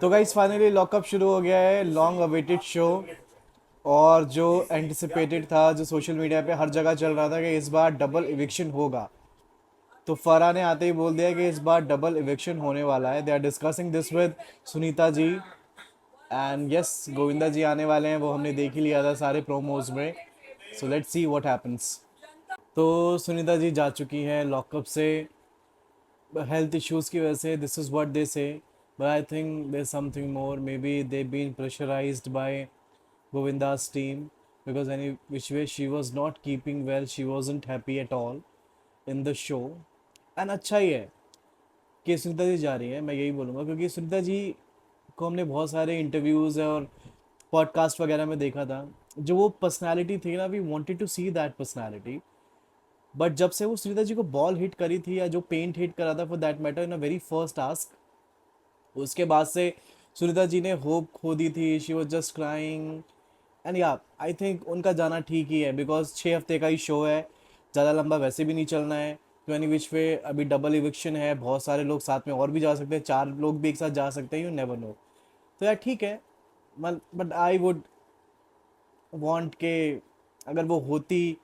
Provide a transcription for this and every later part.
तो guys finally lockup शुरू हो गया है, लॉन्ग अवेटेड शो। और जो एंटिसिपेटेड था, जो सोशल मीडिया पे हर जगह चल रहा था कि इस बार डबल इविक्शन होगा, तो फरा ने आते ही बोल दिया कि इस बार डबल इविक्शन होने वाला है। They are discussing this with Sunita ji. And yes, Govinda ji आने वाले हैं, वो हमने देख ही लिया था सारे प्रोमोज में। So let's see what happens. तो सुनीता जी जा चुकी हैं लॉकअप से हेल्थ इश्यूज की वजह से। This is what they say, but I think there something more. May be they been pressurised by Govinda's team, because any which way she was not keeping well, she wasn't happy at all in the show. And अच्छा ही है कि सुनीता जी जा रही है, मैं यही बोलूँगा, क्योंकि सुनीता जी को हमने बहुत सारे इंटरव्यूज़ और पॉडकास्ट वगैरह में देखा था। जो वो पर्सनालिटी थी ना, we wanted to see that personality. But जब से वो सुनीता जी को बॉल हिट करी थी, या जो पेंट हिट करा था for that matter in a very first task, उसके बाद से सुनीता जी ने होप खो दी थी। She was just crying. And या आई थिंक उनका जाना ठीक ही है, बिकॉज 6 हफ्ते का ही शो है, ज़्यादा लंबा वैसे भी नहीं चलना है। तो एनी विच वे अभी डबल इविक्शन है, बहुत सारे लोग साथ में और भी जा सकते हैं, 4 लोग भी एक साथ जा सकते हैं, यू नेवर नो। तो यार ठीक है। बट आई वुड वांट के अगर वो होती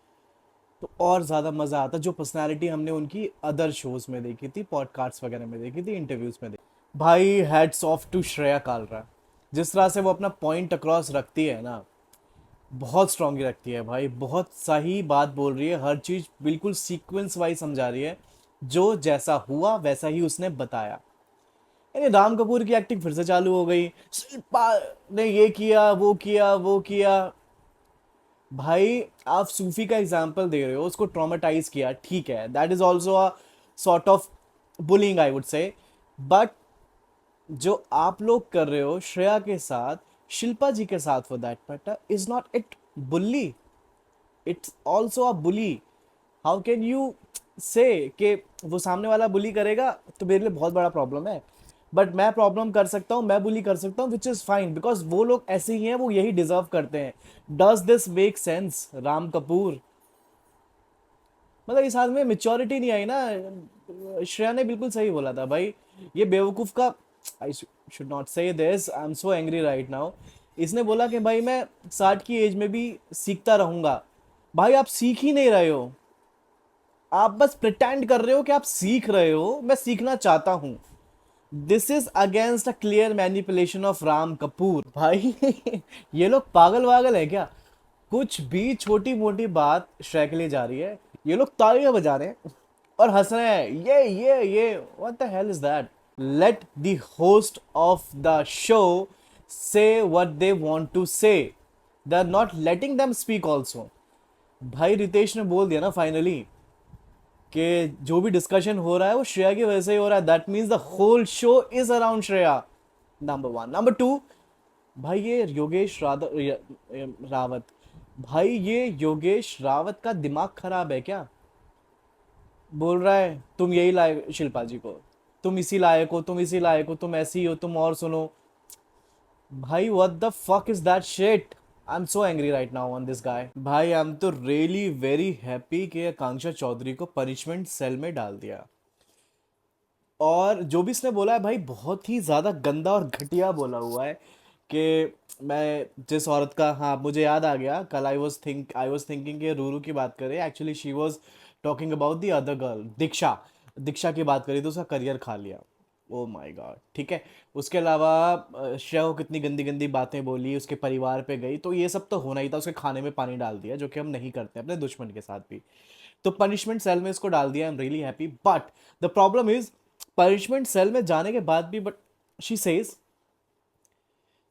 तो और ज़्यादा मज़ा आता, जो पर्सनालिटी हमने उनकी अदर शोज में देखी थी, पॉडकास्ट वगैरह में देखी थी, इंटरव्यूज में देखी। भाई hats off to Shreya Kalra. जिस तरह से वो अपना पॉइंट अक्रॉस रखती है ना, बहुत स्ट्रांगली रखती है भाई। बहुत सही बात बोल रही है, हर चीज़ बिल्कुल सीक्वेंस वाइज समझा रही है। जो जैसा हुआ वैसा ही उसने बताया। यानी राम कपूर की एक्टिंग फिर से चालू हो गई। शिल्पा ने ये किया, वो किया, वो किया। भाई आप सूफी का एग्जाम्पल दे रहे हो, उसको ट्रॉमेटाइज किया, ठीक है, that is also a sort of bullying I would say. But जो आप लोग कर रहे हो श्रेया के साथ, शिल्पा जी के साथ for that matter, is not it bully, it's also a bully. How can you say कि वो सामने वाला बुली करेगा तो मेरे लिए बहुत बड़ा प्रॉब्लम है, बट मैं प्रॉब्लम कर सकता हूँ, मैं बुली कर सकता हूँ, विच इज़ फाइन, बिकॉज वो लोग ऐसे ही हैं, वो यही डिजर्व करते हैं। Does this make sense Ram Kapoor? मतलब इस आदमी में मेच्योरिटी नहीं आई ना। श्रेया ने बिल्कुल सही बोला था भाई, ये बेवकूफ़ का। आई शुड नॉट से this, I am so angry right now. इसने बोला कि भाई मैं 60 की एज में भी सीखता रहूंगा। भाई आप सीख ही नहीं रहे हो, आप बस प्रिटेंड कर रहे हो कि आप सीख रहे हो, मैं सीखना चाहता हूं। This is against a clear manipulation of Ram Kapoor भाई। ये लोग पागल वागल है क्या? कुछ भी छोटी मोटी बात श्रेय के लिए जा रही है, ये लोग तालियां बजा रहे हैं और हंस रहे हैं, ये what the hell is that? Let the host of the show say what they want to say, they are not letting them speak also. भाई रितेश ने बोल दिया ना फाइनली कि जो भी डिस्कशन हो रहा है वो श्रेया की वजह से ही हो रहा है। That means the whole show is around Shreya. Number one. Number two, भाई ये योगेश रावत, भाई ये योगेश रावत का दिमाग खराब है क्या? बोल रहा है तुम यही लायक शिल्पा जी को, तुम इसी लायक हो, तुम इसी लायक हो, तुम ऐसी हो, तुम और सुनो। भाई what the fuck is that shit? I am so angry right now on this guy. भाई आई एम तो रियली वेरी हैप्पी कि आकांक्षा चौधरी को पनिशमेंट सेल में डाल दिया। और जो भी इसने बोला है भाई, बहुत ही ज़्यादा गंदा और घटिया बोला हुआ है। कि मैं जिस औरत का, हाँ मुझे याद आ गया, कल आई वाज थिंकिंग कि रूरू की बात करें, actually she was talking about the other girl, Diksha. Diksha की बात करी तो उसका करियर खा लिया। ओ माय गॉड, ठीक है। उसके अलावा श्रेया को कितनी गंदी गंदी बातें बोली, उसके परिवार पे गई, तो ये सब तो होना ही था। उसके खाने में पानी डाल दिया, जो कि हम नहीं करते अपने दुश्मन के साथ भी। तो पनिशमेंट सेल में इसको डाल दिया, I am really happy. But the problem is, punishment cell में जाने के बाद भी, बट शी सेज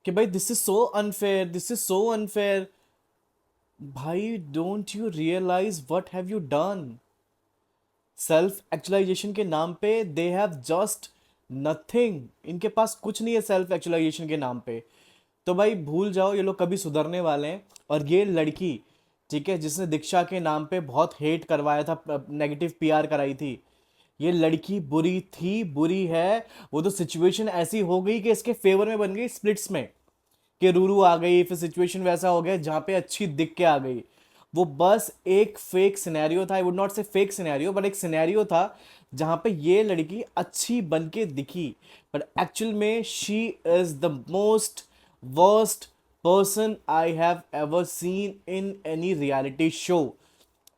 कि भाई this is so unfair, this is so unfair. भाई don't you realise what have you done? Self actualisation के नाम पे दे हैव जस्ट नथिंग। इनके पास कुछ नहीं है सेल्फ एक्चुअलाइजेशन के नाम पे। तो भाई भूल जाओ, ये लोग कभी सुधरने वाले हैं। और ये लड़की, ठीक है, जिसने दीक्षा के नाम पे बहुत हेट करवाया था, नेगेटिव पीआर कराई थी, ये लड़की बुरी थी, बुरी है। वो तो सिचुएशन ऐसी हो गई कि इसके फेवर में बन गई स्प्लिट्स में, कि रूरू आ गई, फिर सिचुएशन वैसा हो गया जहाँ पे अच्छी दिख के आ गई। वो बस एक फेक सिनेरियो था, आई वुड नॉट से फेक सिनेरियो, बट एक सिनेरियो था जहाँ पे ये लड़की अच्छी बन के दिखी, बट एक्चुअल में she is the most worst person I have ever seen in any reality show.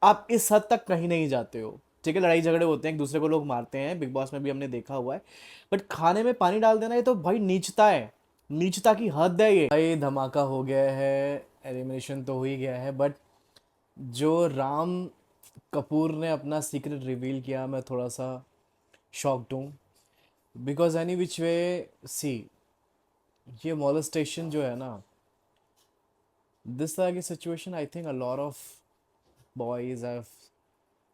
आप इस हद तक कहीं नहीं जाते हो, ठीक है, लड़ाई झगड़े होते हैं, एक दूसरे को लोग मारते हैं, बिग बॉस में भी हमने देखा हुआ है, बट खाने में पानी डाल देना ये तो भाई नीचता है, नीचता की हद है ये भाई। धमाका हो गया है, एलिमिनेशन तो हो ही गया है, बट जो राम कपूर ने अपना सीक्रेट रिवील किया, मैं थोड़ा सा शॉक्ड हूँ। बिकॉज एनी विच वे, सी, ये मॉलेस्टेशन जो है ना, दिस तरह की situation I think a lot of boys have,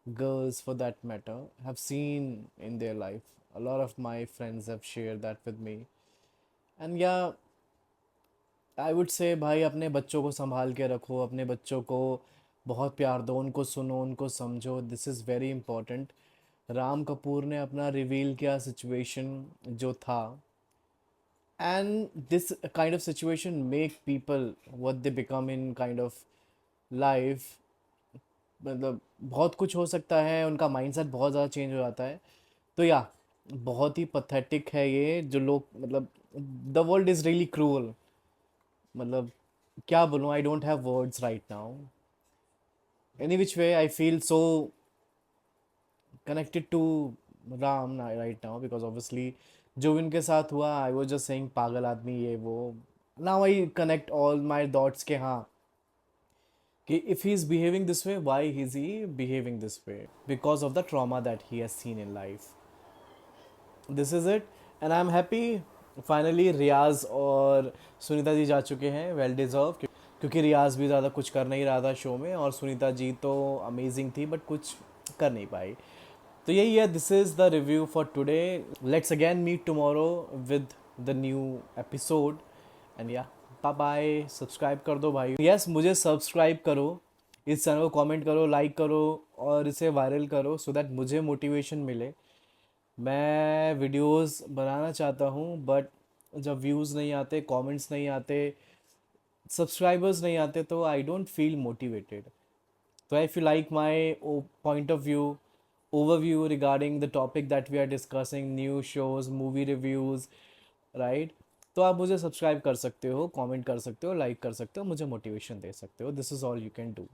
girls for that matter, have seen in their life. A lot of my friends have shared that with me. And yeah, I would say भाई अपने बच्चों को संभाल के रखो, अपने बच्चों को बहुत प्यार दो, उनको सुनो, उनको समझो, this is very important. Ram Kapoor ने अपना रिवील किया सिचुएशन जो था, and this kind of situation make people what they become in kind of life. मतलब बहुत कुछ हो सकता है, उनका माइंडसेट बहुत ज़्यादा चेंज हो जाता है। तो या बहुत ही पथेटिक है ये जो लोग, मतलब the world is really cruel. मतलब क्या बोलूँ, I don't have words right now. Any which way I feel so connected to Ram right now, because obviously जो इनके साथ हुआ, आई वॉज जस्ट सेइंग पागल आदमी ये वो। Now I connect all my dots के, हाँ, कि if he is behaving this way, why is he behaving this way, because of the trauma that he has seen in life. This is it, and I am happy finally Riyaz और सुनीता जी जा चुके हैं, well deserve, क्योंकि रियाज भी ज़्यादा कुछ कर नहीं रहा था शो में, और सुनीता जी तो अमेजिंग थी बट कुछ कर नहीं पाई। तो यही है, this is the review for today. Let's again meet tomorrow with the new episode, and yeah bye bye. Subscribe कर दो भाई, यस मुझे सब्सक्राइब करो, इस चैनल को कमेंट करो, लाइक करो, और इसे वायरल करो, सो दैट मुझे मोटिवेशन मिले। मैं वीडियोस बनाना चाहता हूँ, बट जब व्यूज़ नहीं आते, कमेंट्स नहीं आते, सब्सक्राइबर्स नहीं आते, तो आई डोंट फील मोटिवेटेड। तो if you like my point of view, overview regarding the topic that we are discussing, new shows, movie reviews, right, तो आप मुझे सब्सक्राइब कर सकते हो, कमेंट कर सकते हो, लाइक कर सकते हो, मुझे मोटिवेशन दे सकते हो। This is all you can do.